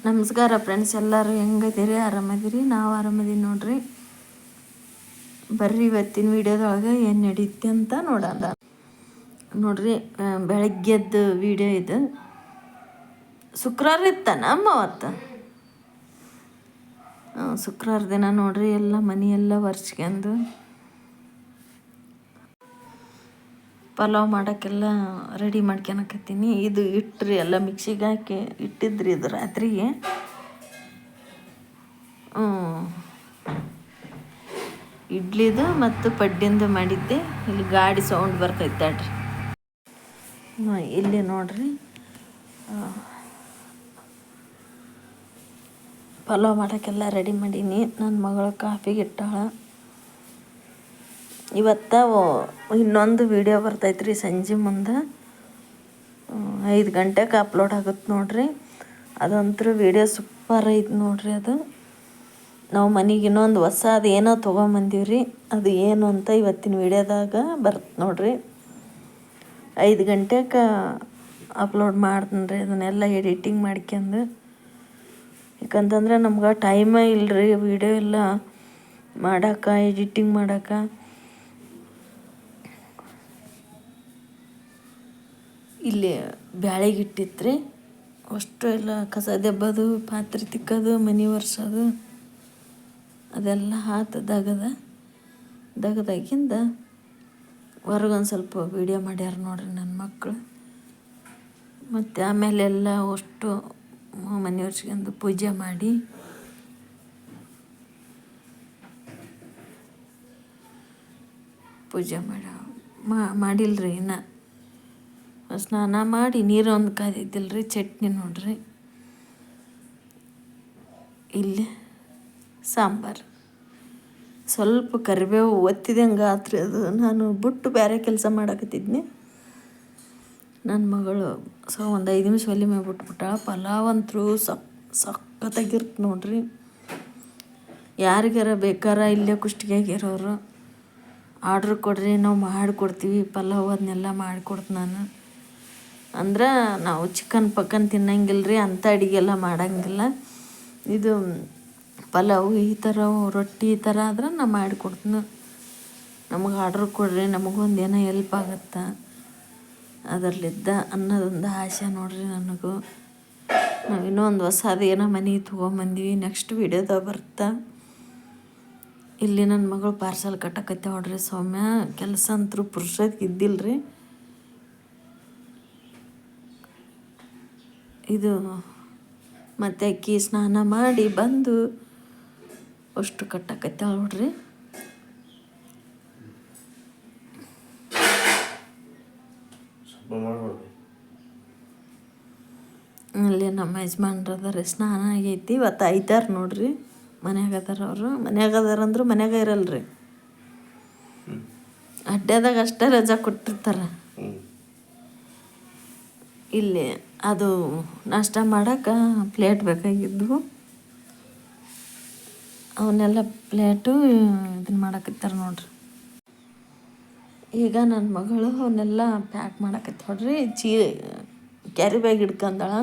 ನಮಸ್ಕಾರ ಫ್ರೆಂಡ್ಸ್, ಎಲ್ಲರೂ ಹೆಂಗದಿರಿ? ಆರಾಮದಿರಿ? ನಾವು ಆರಾಮದೀವಿ ನೋಡ್ರಿ. ಬರ್ರಿ ಇವತ್ತಿನ ವಿಡಿಯೋದೊಳಗೆ ಏನು ನಡೀತಿ ಅಂತ ನೋಡೋಣ ನೋಡ್ರಿ. ಬೆಳಗ್ಗೆದ್ದು ವಿಡಿಯೋ ಇದು. ಶುಕ್ರವಾರ ಇತ್ತಾನ ಅಮ್ಮ ಅವತ್ತು? ಶುಕ್ರವಾರ ದಿನ ನೋಡ್ರಿ, ಎಲ್ಲ ಮನೆಯೆಲ್ಲ ಒರೆಸ್ಕೊಂಡು ಪಲಾವ್ ಮಾಡೋಕ್ಕೆಲ್ಲ ರೆಡಿ ಮಾಡ್ಕೊಳಕತ್ತೀನಿ. ಇದು ಇಟ್ರಿ ಎಲ್ಲ ಮಿಕ್ಸಿಗೆ ಹಾಕಿ ಇಟ್ಟಿದ್ರಿ ಇದು ರಾತ್ರಿಗೆ. ಇಡ್ಲಿದು ಮತ್ತು ಪಡ್ಡಿಂದು ಮಾಡಿದ್ದೆ. ಇಲ್ಲಿ ಗಾಡಿ ಸೌಂಡ್ ಬರ್ತೈತಾಡ್ರಿ. ಇಲ್ಲಿ ನೋಡ್ರಿ, ಪಲಾವ್ ಮಾಡೋಕ್ಕೆಲ್ಲ ರೆಡಿ ಮಾಡೀನಿ. ನನ್ನ ಮಗಳು ಕಾಫಿಗೆ ಇಟ್ಟಾಳ. ಇವತ್ತು ಇನ್ನೊಂದು ವಿಡಿಯೋ ಬರ್ತೈತ್ರಿ ಸಂಜೆ ಮುಂದೆ 5 ಗಂಟೆಗೆ ಅಪ್ಲೋಡ್ ಆಗುತ್ತೆ ನೋಡ್ರಿ. ಅದಂತೂ ವಿಡಿಯೋ ಸೂಪರ್ ಐತೆ ನೋಡ್ರಿ. ಅದು ನಾವು ಮನೆಗೆ ಇನ್ನೊಂದು ಹೊಸದು ಏನೋ ತೊಗೊಂಬಂದೀವ್ರಿ. ಅದು ಏನು ಅಂತ ಇವತ್ತಿನ ವಿಡಿಯೋದಾಗ ಬರುತ್ತೆ ನೋಡ್ರಿ. 5 ಗಂಟೆಗೆ ಅಪ್ಲೋಡ್ ಮಾಡ್ತೀನಿ ರೀ. ಅದನ್ನೆಲ್ಲ ಎಡಿಟಿಂಗ್ ಮಾಡ್ಕೊಂಡು, ಯಾಕಂತಂದ್ರೆ ನಮ್ಗೆ ಟೈಮೇ ಇಲ್ಲರಿ ವಿಡಿಯೋ ಎಲ್ಲ ಮಾಡೋಕೆ, ಎಡಿಟಿಂಗ್ ಮಾಡೋಕೆ. ಇಲ್ಲಿ ಬ್ಯಾಳೆಗೆ ಇಟ್ಟಿತ್ರಿ. ಅಷ್ಟು ಎಲ್ಲ ಕಸ ದೆಬ್ಬೋದು, ಪಾತ್ರೆ ತಿಕ್ಕೋದು, ಮನೆ ಒರೆಸೋದು ಅದೆಲ್ಲ ಆತು. ದಗದಾಗಿಂದ ಹೊರಗೊಂದು ಸ್ವಲ್ಪ ವೀಡಿಯೋ ಮಾಡ್ಯಾರ ನೋಡ್ರಿ ನನ್ನ ಮಕ್ಕಳು. ಮತ್ತು ಆಮೇಲೆ ಎಲ್ಲ ಅಷ್ಟು ಮನೆ ಒರೆಸ್ಕೊಂಡು ಪೂಜೆ ಮಾಡಿಲ್ರಿ ಇನ್ನು. ಸ್ನಾನ ಮಾಡಿ ನೀರು ಒಂದು ಕಾದಿದ್ದಿಲ್ರಿ. ಚಟ್ನಿ ನೋಡ್ರಿ. ಇಲ್ಲಿ ಸಾಂಬಾರು, ಸ್ವಲ್ಪ ಕರಿಬೇವು ಒತ್ತಿದಂಗೆ ಆತ್ರಿ. ಅದು ನಾನು ಬಿಟ್ಟು ಬೇರೆ ಕೆಲಸ ಮಾಡಕತ್ತಿದ್ನಿ. ನನ್ನ ಮಗಳು ಒಂದು 5 ನಿಮಿಷ ಒಲೆ ಮೇಲೆ ಬಿಟ್ಬಿಟ್ಟಾಳ. ಪಲಾವ್ ಅಂತೂ ಸಖತ್ತಾಗಿರ್ತ ನೋಡ್ರಿ. ಯಾರಿಗಾರ ಬೇಕಾರ ಇಲ್ಲೇ ಕುಷ್ಟಗಿಯಾಗಿರೋರು ಆರ್ಡ್ರ್ ಕೊಡ್ರಿ, ನಾವು ಮಾಡಿಕೊಡ್ತೀವಿ ಪಲಾವ್. ಅದನ್ನೆಲ್ಲ ಮಾಡಿಕೊಡ್ತೀನಿ ನಾನು. ಅಂದ್ರೆ ನಾವು ಚಿಕನ್ ತಿನ್ನಂಗಿಲ್ಲ ಅಂಥ ಅಡುಗೆಲ್ಲ ಮಾಡೋಂಗಿಲ್ಲ. ಇದು ಪಲಾವು ಈ ಥರ, ರೊಟ್ಟಿ ಈ ಥರ ಆದ್ರೆ ನಾನು ಮಾಡಿಕೊಡ್ತೀನಿ. ನಮಗೆ ಆರ್ಡ್ರ್ ಕೊಡ್ರಿ, ನಮಗೊಂದು ಏನೋ ಹೆಲ್ಪ್ ಆಗುತ್ತೆ ಅದರಲ್ಲಿದ್ದ ಅನ್ನೋದೊಂದು ಆಸೆ ನೋಡ್ರಿ ನನಗೂ. ನಾವು ಇನ್ನೊಂದು ಹೊಸದು ಏನೋ ಮನೆಗೆ ತೊಗೊಂಬಂದೀವಿ. ನೆಕ್ಸ್ಟ್ ವಿಡಿಯೋದಾಗ ಬರ್ತಾ. ಇಲ್ಲಿ ನನ್ನ ಮಗಳು ಪಾರ್ಸಲ್ ಕಟ್ಟಕತ್ತೆ ನೋಡ್ರಿ. ಸೌಮ್ಯ ಕೆಲಸ ಅಂತೂ ಪುರುಷಕ್ಕೆ ಇದ್ದಿಲ್ಲರಿ. ಇದು ಮತ್ತೆ ಅಕ್ಕಿ ಸ್ನಾನ ಮಾಡಿ ಬಂದು ಅಷ್ಟು ಕಟ್ಟಕತ್ತೆ ನೋಡ್ರಿ. ಅಲ್ಲಿ ನಮ್ಮ ಯಜಮಾನ್ರದಾರೆ, ಸ್ನಾನ ಆಗೈತಿ. ಇವತ್ತು ಐತಾರ ನೋಡ್ರಿ. ಮನ್ಯಾಗ ಅದಾರ ಅವರು. ಮನ್ಯಾಗ ಅದಾರಂದ್ರೆ ಮನ್ಯಾಗ ಇರಲ್ರಿ, ಅಡ್ಡಾದಾಗ ಅಷ್ಟೇ ರಜಾ ಕೊಟ್ಟಿರ್ತಾರೆ. ಇಲ್ಲಿ ಅದು ನಾಷ್ಟ ಮಾಡೋಕೆ ಪ್ಲೇಟ್ ಬೇಕಾಗಿದ್ವು. ಅವನ್ನೆಲ್ಲ ಪ್ಲೇಟು ಇದನ್ನು ಮಾಡಕತ್ತಾರೆ ನೋಡ್ರಿ. ಈಗ ನನ್ನ ಮಗಳು ಅವನ್ನೆಲ್ಲ ಪ್ಯಾಕ್ ಮಾಡಕತ್ತ ನೋಡ್ರಿ. ಕ್ಯಾರಿ ಬ್ಯಾಗ್ ಹಿಡ್ಕೊಂಡಾಳ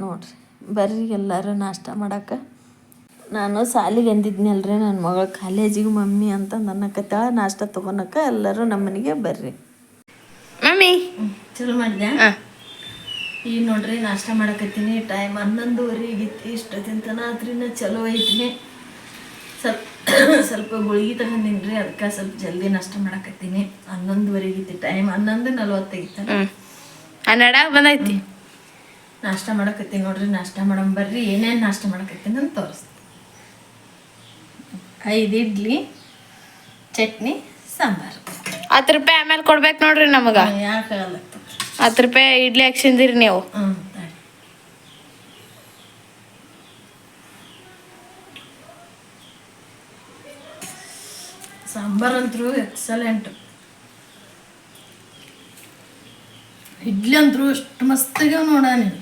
ನೋಡ್ರಿ. ಬರ್ರಿ ಎಲ್ಲರೂ ನಾಷ್ಟ ಮಾಡೋಕೆ. ನಾನು ಸಾಲಿಗೆ ಅಂದಿದ್ನಲ್ರಿ, ನನ್ನ ಮಗಳು ಕಾಲೇಜಿಗೆ ಮಮ್ಮಿ ಅಂತ ಅನ್ನಕತ್ತಾಳ. ನಾಷ್ಟ ತೊಗೊಳಕ್ಕೆ ಎಲ್ಲರೂ ನಮ್ಮ ಮನೆಗೆ ಬರ್ರಿ. ಮಮ್ಮಿ ಚಲೋ ಮಾಡಿದೆ. ಈಗ ನೋಡ್ರಿ ನಾಷ್ಟ ಮಾಡಕತ್ತೀನಿ. ಟೈಮ್ 11:30 ಆಗೈತಿ. ಇಷ್ಟೊತ್ತಿನ ತನಕ ಚಲೋ ಐತಿ. ಸ್ವಲ್ಪ ಗುಳಿಗೆ ತಗೊಂಡಿನ್ರಿ, ಅದಕ್ಕೆ ಸ್ವಲ್ಪ ಜಲ್ದಿ ನಾಷ್ಟ ಮಾಡಕತ್ತೀನಿ. 11:30 ಆಗೈತಿ ಟೈಮ್. 11:40 ಆಗೈತಿ. 12 ಬಂದೈತಿ. ನಾಷ್ಟ ಮಾಡಕತ್ತೀನಿ ನೋಡ್ರಿ. ನಾಷ್ಟ ಮಾಡಮ್ ಬರ್ರಿ. ಏನೇನು ನಾಷ್ಟ ಮಾಡಕತ್ತೀನಿ ಅಂತ ತೋರಿಸ್ತೀನಿ. 5 ಇಡ್ಲಿ, ಚಟ್ನಿ, ಸಾಂಬಾರು. 10 ರೂಪಾಯಿ ಆಮೇಲೆ ಕೊಡ್ಬೇಕು ನೋಡ್ರಿ ನಮಗೆ. ಯಾಕಾಗಲ್ಲ, 10 ರೂಪಾಯಿ ಇಡ್ಲಿ ಹಾಕ್ಸಿಂದಿರಿ ನೀವು. ಸಾಂಬಾರು ಅಂತೂ ಎಕ್ಸಲೆಂಟ್. ಇಡ್ಲಿ ಅಂತೂ ಎಷ್ಟು ಮಸ್ತಾಗ್ಯಾವ ನೋಡ ನೀನು.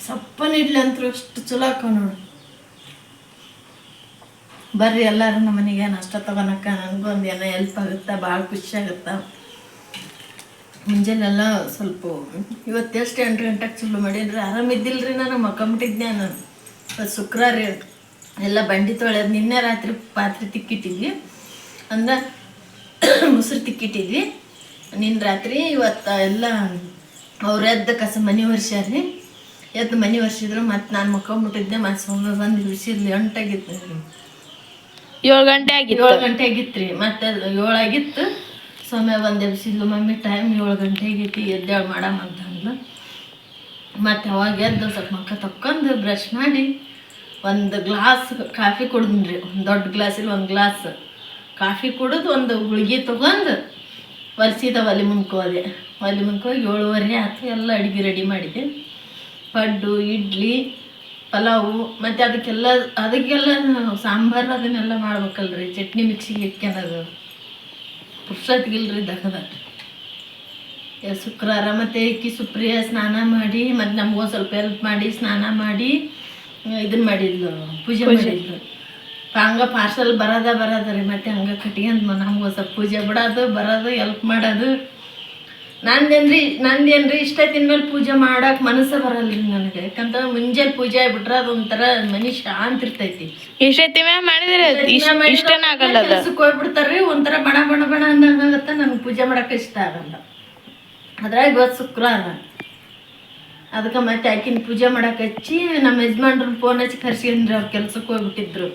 ಸಪ್ಪನ ಇಡ್ಲಿ ಅಂತೂ ಎಷ್ಟು ಚಲೋ ಹಾಕೋ ನೋಡು. ಬರ್ರಿ ಎಲ್ಲರೂ ನಮ್ಮ ಮನೆಗೆ ನಾಷ್ಟ ತೊಗೊಳಕ್ಕ. ನನಗೂ ಒಂದು ಏನೋ ಹೆಲ್ಪ್ ಆಗುತ್ತೆ, ಭಾಳ ಖುಷಿ ಆಗುತ್ತೆ. ಮುಂಜಾನೆಲ್ಲ ಸ್ವಲ್ಪ ಇವತ್ತು ಎಷ್ಟು 8 ಗಂಟೆಗೆ ಚಲೋ ಮಾಡೀನಿ. ಆರಾಮಿದ್ದಿಲ್ರಿ, ನಾನು ಮಕ್ಕಂಬಿಟ್ಟಿದ್ದೆ. ನಾನು ಇವತ್ತು ಶುಕ್ರವಾರ ರೀ, ಎಲ್ಲ ಬಂಡಿ ತೊಳೆಯೋದು. ನಿನ್ನೆ ರಾತ್ರಿ ಪಾತ್ರೆ ತಿಕ್ಕಿಟ್ಟಿದ್ವಿ, ಅಂದ್ರೆ ಮೊಸರು ತಿಕ್ಕಿಟ್ಟಿದ್ವಿ ನಿನ್ನ ರಾತ್ರಿ. ಇವತ್ತು ಎಲ್ಲ ಅವ್ರು ಎದ್ದು ಕಸ ಮನೆ ಒರೆಸ್ಯಾರ್ರಿ. ಎದ್ದು ಮನೆ ಒರೆಸಿದ್ರು. ಮತ್ತು ನಾನು ಮಕ್ಕಂಬಿಟ್ಟಿದ್ದೆ. ಮತ್ತು ಸೊಮ್ಮೆ ಬಂದು ಬಿಸಿಲು 8 ಆಗಿತ್ತು ರೀ, 7 ಗಂಟೆ ಆಗಿತ್ತು. 7 ಗಂಟೆ ಆಗಿತ್ತು ರೀ. ಮತ್ತು 7 ಆಗಿತ್ತು. ಸೊಮ್ಮೆ ಬಂದೆ ಬಿಸಿಲು, ಮಮ್ಮಿ ಟೈಮ್ 7 ಗಂಟೆ ಆಗೈತಿ, ಎದ್ದೇಳು ಮಾಡಮ್ಮ ಅಂತ ಅಂದ್ಲು. ಮತ್ತು ಅವಾಗ ಎದ್ದು ಸ್ವಲ್ಪ ಮಕ್ಕ ತಕ್ಕೊಂಡು ಬ್ರಷ್ ಮಾಡಿ ಒಂದು ಗ್ಲಾಸ್ ಕಾಫಿ ಕುಡಿದ್ನಿ ರೀ. ಒಂದು ದೊಡ್ಡ ಗ್ಲಾಸಲ್ಲಿ 1 ಗ್ಲಾಸ್ ಕಾಫಿ ಕುಡಿದು ಒಂದು ಗುಳಿಗೆ ತೊಗೊಂಡು ಒಲೆ ಮುಂದ್ಕೋದೆ. ಒಲೆ ಮುಂದ್ಕೋಗಿ 7:30 ಆಯ್ತು. ಎಲ್ಲ ಅಡುಗೆ ರೆಡಿ ಮಾಡಿದೆ. ಪಡ್ಡು, ಇಡ್ಲಿ, ಪಲಾವು, ಮತ್ತು ಅದಕ್ಕೆಲ್ಲ ಸಾಂಬಾರು ಅದನ್ನೆಲ್ಲ ಮಾಡ್ಬೇಕಲ್ರಿ. ಚಟ್ನಿ ಮಿಕ್ಸಿಗೆ ಇಟ್ಕೊಳೋದು ಪುರ್ಸೊತ್ತಿಗಿಲ್ರಿ ದಗದ. ಶುಕ್ರವಾರ ಮತ್ತು ಸುಪ್ರಿಯ ಸ್ನಾನ ಮಾಡಿ, ಮತ್ತು ನಮಗೂ ಸ್ವಲ್ಪ ಹೆಲ್ಪ್ ಮಾಡಿ ಸ್ನಾನ ಮಾಡಿ ಇದನ್ನು ಮಾಡಿದ್ಲು, ಪೂಜೆ ಮಾಡಿದ್ಲು. ಹಂಗೆ ಪಾರ್ಸಲ್ ಬರೋದ ರೀ. ಮತ್ತು ಹಂಗೆ ಕಟ್ಕೊಂಡು ನಮಗೂ ಸ್ವಲ್ಪ ಪೂಜೆ ಬಿಡೋದು ಬರೋದು ಹೆಲ್ಪ್ ಮಾಡೋದು. ನಂದೇನ್ರಿ ಇಷ್ಟ ತಿನ್ಮೇಲೆ ಪೂಜೆ ಮಾಡೋಕೆ ಮನಸ್ಸು ಬರಲ್ರಿ ನನಗೆ. ಯಾಕಂದ್ರೆ ಮುಂಜಾನೆ ಪೂಜೆ ಆಗ್ಬಿಟ್ರೆ ಅದೊಂಥರ ಮನೆ ಶಾಂತ ಇರ್ತೈತಿ. ಇಷ್ಟೈತಿ ಮಾಡಿದ್ರೆ ಇಷ್ಟನೇ ಆಗಲ್ಲ. ಕೆಲ್ಸಕ್ಕೆ ಹೋಗ್ಬಿಡ್ತಾರ್ರಿ, ಒಂಥರ ಬಣ ಬಣ ಬಣ ಅಂದಂಗಾಗತ್ತೆ. ನನಗೆ ಪೂಜೆ ಮಾಡೋಕೆ ಇಷ್ಟ ಆಗಲ್ಲ. ಅದ್ರಾಗ ಇವತ್ತು ಶುಕ್ರವಾರ, ಅದಕ್ಕೆ ಮತ್ತೆ ಆಕಿನ ಪೂಜೆ ಮಾಡಕ್ಕೆ ಹಚ್ಚಿ ನಮ್ಮ ಯಜಮಾನ್ರು ಫೋನ್ ಹಚ್ಚಿ ಕರ್ಸ್ಕೊಂಡ್ರಿ. ಅವ್ರು ಕೆಲ್ಸಕ್ಕೆ ಹೋಗ್ಬಿಟ್ಟಿದ್ರು.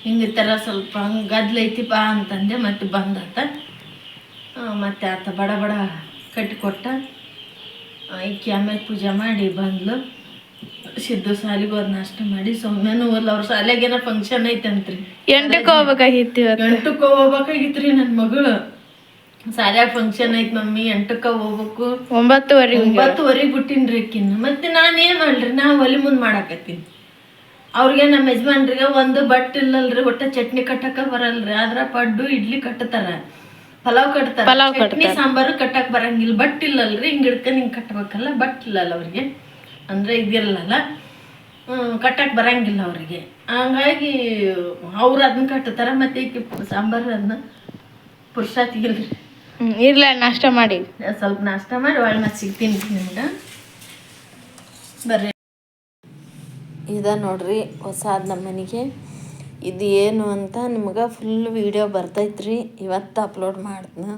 ಹಿಂಗೆ ಥರ ಸ್ವಲ್ಪ ಹಂಗೆ ಗದ್ಲೈತಿ ಬಾ ಅಂತಂದೆ. ಮತ್ತು ಬಂದಾತ. ಮತ್ತು ಆತ ಬಡ ಬಡ ಕಟ್ಟಿಕೊಟ್ಟ. ಈಕಿ ಆಮೇಲೆ ಪೂಜೆ ಮಾಡಿ ಬಂದ್ಲು. ಸಿದ್ದು ಸಾಲಿಗೆ ಹೋದ್ ನಾಷ್ಟ ಮಾಡಿ ಸೊಮ್ಮೆನೂ ಹೋದ್ಲು. ಅವ್ರ ಶಾಲೆಗೇನೋ ಫಂಕ್ಷನ್ ಐತಂತ್ರಿ. 8ಕ್ಕೆ ಹೋಗ್ಬೇಕಾಗಿತ್ತು. 8ಕ್ಕೆ ಹೋಗ್ಬೇಕಾಗಿತ್ತು ರೀ. ನನ್ನ ಮಗಳು ಶಾಲ್ಯಾಗ ಫಂಕ್ಷನ್ ಐತಿ ಮಮ್ಮಿ, 8ಕ್ಕೆ ಹೋಗ್ಬೇಕು. 9:30 ಬಿಟ್ಟಿನ್ರಿ ಅಕ್ಕಿನ. ಮತ್ತು ನಾನು ಏನು ಮಾಡ್ರಿ, ನಾ ಒಲೆ ಮುಂದೆ ಮಾಡಾಕತ್ತೀನಿ. ಅವ್ರಿಗೆ ನಮ್ಮ ಯಜಮಾನ್ರಿಗೆ ಒಂದು ಬಟ್ ಇಲ್ಲಲ್ರಿ, ಒಟ್ಟ ಚಟ್ನಿ ಕಟ್ಟಕ್ಕೆ ಬರಲ್ರಿ. ಆದ್ರೆ ಪಡ್ಡು ಇಡ್ಲಿ ಕಟ್ತಾರ, ಪಲಾವ್ ಕಟ್ತಾರ, ಚಟ್ನಿ ಸಾಂಬಾರು ಕಟ್ಟಕ್ಕೆ ಬರಂಗಿಲ್ಲ. ಬಟ್ ಇಲ್ಲಲ್ರಿ, ಹಿಂಗೆ ಹಿಡ್ಕೊಂಡು ಹಿಂಗೆ ಕಟ್ಟಬೇಕಲ್ಲ. ಬಟ್ ಇಲ್ಲಲ್ಲ ಅವ್ರಿಗೆ, ಅಂದರೆ ಇದಿರಲ್ಲ, ಕಟ್ಟಕ್ಕೆ ಬರಂಗಿಲ್ಲ ಅವ್ರಿಗೆ. ಹಂಗಾಗಿ ಅವ್ರು ಅದನ್ನ ಕಟ್ತಾರ. ಮತ್ತು ಈಗ ಸಾಂಬಾರು ಅದನ್ನ ಪುರ್ಸೊತ್ತಿಗಿಲ್ರಿ. ಇರ್ಲ ನಾಷ್ಟ ಮಾಡಿ, ಸ್ವಲ್ಪ ನಾಷ್ಟ ಮಾಡಿ ಒಳ್ಳೆ ಮತ್ತೆ ಸಿಗ್ತೀನಿ ನಿಮ್ಗೆ. ಬರ್ರಿ. ಇದ ನೋಡ್ರಿ ಹೊಸಾದ ನಮ್ಮ ಮನೆಗೆ. ಇದು ಏನು ಅಂತ ನಿಮ್ಗೆ ಫುಲ್ ವೀಡಿಯೋ ಬರ್ತೈತ್ರಿ. ಇವತ್ತು ಅಪ್ಲೋಡ್ ಮಾಡ್ತೀನಿ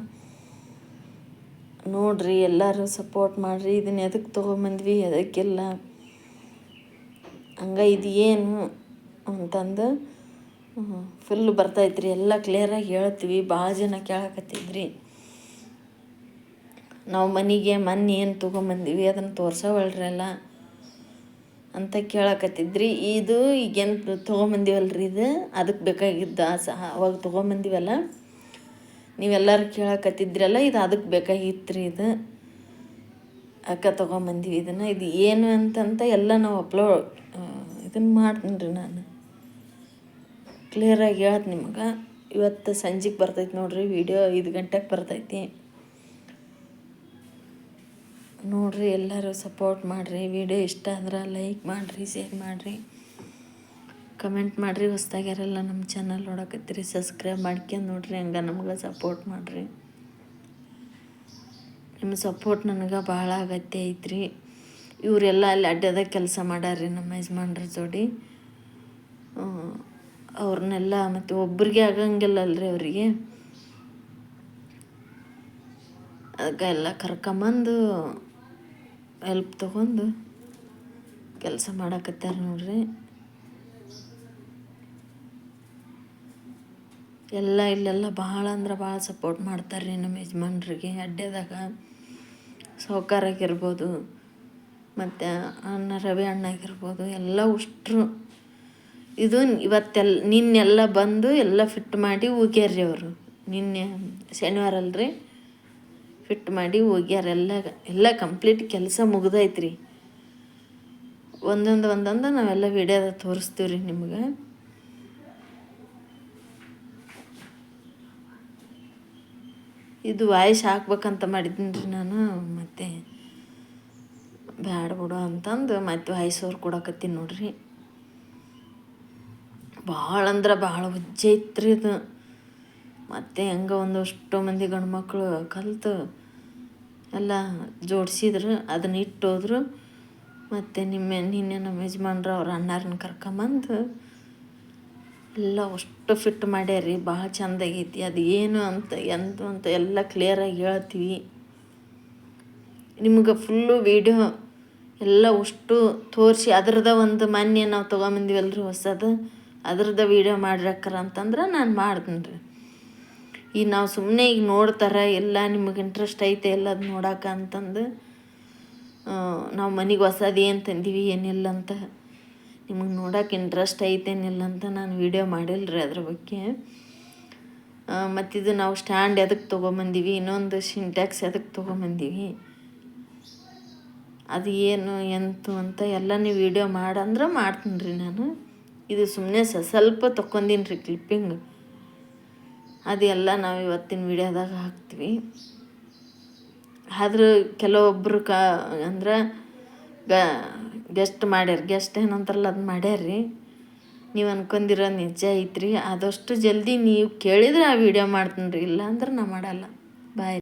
ನೋಡ್ರಿ. ಎಲ್ಲರೂ ಸಪೋರ್ಟ್ ಮಾಡಿರಿ. ಇದನ್ನ ಎದಕ್ಕೆ ತೊಗೊಂಬಂದ್ವಿ ಎದಕ್ಕೆಲ್ಲ ಹಂಗೆ ಇದು ಏನು ಅಂತಂದು ಫುಲ್ ಬರ್ತೈತ್ರಿ. ಎಲ್ಲ ಕ್ಲಿಯರಾಗಿ ಹೇಳ್ತೀವಿ. ಭಾಳ ಜನ ಕೇಳಕತ್ತಿದ್ರಿ, ನಾವು ಮನೆಗೆ ಮೊನ್ನೆ ಏನು ತೊಗೊಂಬಂದಿವಿ ಅದನ್ನು ತೋರ್ಸವಲ್ರಿ ಎಲ್ಲ ಅಂತ ಕೇಳಕತ್ತಿದ್ರಿ. ಇದು ಈಗೇನು ತೊಗೊಂಬಂದಿವಲ್ರಿ, ಇದು ಅದಕ್ಕೆ ಬೇಕಾಗಿದ್ದ ಅವಾಗ ತೊಗೊಂಬಂದಿವಲ್ಲ, ನೀವೆಲ್ಲರೂ ಕೇಳಕತ್ತಿದ್ರಲ್ಲ, ಇದು ಅದಕ್ಕೆ ಬೇಕಾಗಿತ್ತು ರೀ. ಇದು ಅಕ್ಕ ತೊಗೊಂಬಂದಿವಿ ಇದನ್ನು. ಇದು ಏನು ಅಂತಂತ ಎಲ್ಲ ನಾವು ಇದನ್ನು ಮಾಡ್ತೀನಿ ರೀ. ನಾನು ಕ್ಲಿಯರಾಗಿ ಹೇಳ್ತೀನಿ ನಿಮಗೆ. ಇವತ್ತು ಸಂಜೆಗೆ ಬರ್ತೈತಿ ನೋಡ್ರಿ ವಿಡಿಯೋ. 5 ಗಂಟೆಗೆ ಬರ್ತೈತಿ ನೋಡ್ರಿ. ಎಲ್ಲರೂ ಸಪೋರ್ಟ್ ಮಾಡಿರಿ. ವಿಡಿಯೋ ಇಷ್ಟ ಆದ್ರೆ ಲೈಕ್ ಮಾಡಿರಿ, ಶೇರ್ ಮಾಡಿರಿ, ಕಮೆಂಟ್ ಮಾಡಿರಿ. ಹೊಸ್ದಾಗ್ಯಾರೆಲ್ಲ ನಮ್ಮ ಚಾನಲ್ ನೋಡಕತ್ತೀರಿ ಸಬ್ಸ್ಕ್ರೈಬ್ ಮಾಡ್ಕೊಂಡು ನೋಡ್ರಿ. ಹಂಗೆ ನಮ್ಗೆ ಸಪೋರ್ಟ್ ಮಾಡಿರಿ. ನಿಮ್ಮ ಸಪೋರ್ಟ್ ನನಗೆ ಭಾಳ ಅಗತ್ಯ ಐತ್ರಿ. ಇವರೆಲ್ಲ ಅಲ್ಲಿ ಅಡ್ಡದಾಗ ಕೆಲಸ ಮಾಡ್ಯಾರ್ರಿ ನಮ್ಮ ಯಜಮಾನ್ರ ಜೋಡಿ. ಅವ್ರನ್ನೆಲ್ಲ ಮತ್ತು ಒಬ್ರಿಗೆ ಆಗಂಗಿಲ್ಲಲ್ರಿ ಅವರಿಗೆ, ಅದಕ್ಕೆ ಎಲ್ಲ ಕರ್ಕೊಂಬಂದು ಹೆಲ್ಪ್ ತೊಗೊಂಡು ಕೆಲಸ ಮಾಡಕತ್ಯಾರ ನೋಡ್ರಿ. ಎಲ್ಲ ಇಲ್ಲೆಲ್ಲ ಭಾಳ ಅಂದ್ರೆ ಭಾಳ ಸಪೋರ್ಟ್ ಮಾಡ್ತಾರೆ ರೀ ನಮ್ಮ ಯಜಮಾನ್ರಿಗೆ. ಅಡ್ಡದಾಗ ಸಾವ್ಕಾರಾಗಿರ್ಬೋದು, ಮತ್ತು ರವಿ ಅಣ್ಣಾಗಿರ್ಬೋದು, ಎಲ್ಲ ಉಷ್ಟ್ರು ಇದು ನಿನ್ನೆಲ್ಲ ಬಂದು ಎಲ್ಲ ಫಿಟ್ ಮಾಡಿ ಹೋಗ್ಯಾರ್ರಿ ಅವರು. ನಿನ್ನೆ ಶನಿವಾರ ಅಲ್ರಿ, ಫಿಟ್ ಮಾಡಿ ಹೋಗ್ಯಾರ. ಎಲ್ಲ ಕಂಪ್ಲೀಟ್ ಕೆಲಸ ಮುಗ್ದೈತ್ರಿ. ಒಂದೊಂದು ನಾವೆಲ್ಲ ವಿಡಿಯೋದ ತೋರಿಸ್ತೀವಿ ರೀ ನಿಮ್ಗೆ. ಇದು ವಾಯ್ಸ್ ಹಾಕ್ಬೇಕಂತ ಮಾಡಿದ್ದೀನಿ ರೀ ನಾನು, ಮತ್ತು ಬ್ಯಾಡ ಬಿಡು ಅಂತಂದು ಮತ್ತೆ ವಾಯ್ಸ್ ಓವರ್ ಕೊಡಕತ್ತೀನಿ ನೋಡ್ರಿ. ಭಾಳ ಅಂದ್ರೆ ಭಾಳ ಉಜ್ಜೆ ಐತ್ರಿ ಇದು. ಮತ್ತು ಹೆಂಗೆ ಒಂದಷ್ಟು ಮಂದಿ ಗಂಡ್ಮಕ್ಳು ಕಲ್ತು ಎಲ್ಲ ಜೋಡಿಸಿದ್ರು, ಅದನ್ನ ಇಟ್ಟೋದ್ರು. ಮತ್ತು ನಿನ್ನೆ ನಮ್ಮ ಯಜಮಾನ್ರು ಅವ್ರ ಅಣ್ಣಾರನ್ನ ಕರ್ಕೊಂಬಂದು ಎಲ್ಲ ಅಷ್ಟು ಫಿಟ್ ಮಾಡ್ಯಾರಿ. ಭಾಳ ಚೆಂದಾಗೈತಿ. ಅದು ಏನು ಅಂತ ಎಂತ ಅಂತ ಎಲ್ಲ ಕ್ಲಿಯರಾಗಿ ಹೇಳ್ತೀವಿ ನಿಮ್ಗೆ. ಫುಲ್ಲು ವೀಡಿಯೋ ಎಲ್ಲ ಅಷ್ಟು ತೋರಿಸಿ ಅದ್ರದ್ದು ಒಂದು ಮೊನ್ನೆ ನಾವು ತೊಗೊಂಬಂದಿವಲ್ರಿ ಹೊಸದು, ಅದ್ರದ್ದು ವೀಡಿಯೋ ಮಾಡಿರಕ್ಕಾರ ಅಂತಂದ್ರೆ ನಾನು ಮಾಡ್ತೀನಿ ರೀ. ಈಗ ನಾವು ಸುಮ್ಮನೆ ಈಗ ನೋಡ್ತಾರೆ ಎಲ್ಲ ನಿಮಗೆ ಇಂಟ್ರೆಸ್ಟ್ ಐತೆ ಎಲ್ಲದು ನೋಡೋಕೆ ಅಂತಂದು ನಾವು ಮನೆಗೆ ಹೊಸದು ಏನು ತಂದೀವಿ ಏನಿಲ್ಲ ಅಂತ ನಿಮಗೆ ನೋಡೋಕೆ ಇಂಟ್ರೆಸ್ಟ್ ಐತೇನಿಲ್ಲ ಅಂತ ನಾನು ವೀಡಿಯೋ ಮಾಡಿಲ್ಲ ರೀ ಅದ್ರ ಬಗ್ಗೆ. ಮತ್ತಿದು ನಾವು ಸ್ಟ್ಯಾಂಡ್ ಎದಕ್ಕೆ ತೊಗೊಂಬಂದೀವಿ, ಇನ್ನೊಂದು ಸಿಂಟ್ಯಾಕ್ಸ್ ಎದಕ್ಕೆ ತೊಗೊಂಬಂದೀವಿ, ಅದು ಏನು ಎಂತು ಅಂತ ಎಲ್ಲ ನೀವು ವೀಡಿಯೋ ಮಾಡಂದ್ರೆ ಮಾಡ್ತೀನಿ ರೀ ನಾನು. ಇದು ಸುಮ್ಮನೆ ಸ್ವಲ್ಪ ತೊಗೊಂದೀನಿ ರೀ ಕ್ಲಿಪ್ಪಿಂಗ್, ಅದೆಲ್ಲ ನಾವು ಇವತ್ತಿನ ವೀಡಿಯೋದಾಗ ಹಾಕ್ತೀವಿ. ಆದ್ರೆ ಕೆಲವೊಬ್ಬರು ಅಂದ್ರೆ ಗೆಸ್ಟ್ ಏನಂತಾರಲ್ಲ ಅದು ಮಾಡ್ಯಾರ್ರಿ. ನೀವು ಅನ್ಕೊಂಡಿರೋ ನಿಜ ಐತ್ರಿ. ಆದಷ್ಟು ಜಲ್ದಿ ನೀವು ಕೇಳಿದ್ರೆ ಆ ವೀಡಿಯೋ ಮಾಡ್ತೀನಿ ರೀ, ಇಲ್ಲ ಅಂದ್ರೆ ನಾ ಮಾಡಲ್ಲ. ಬಾಯ್.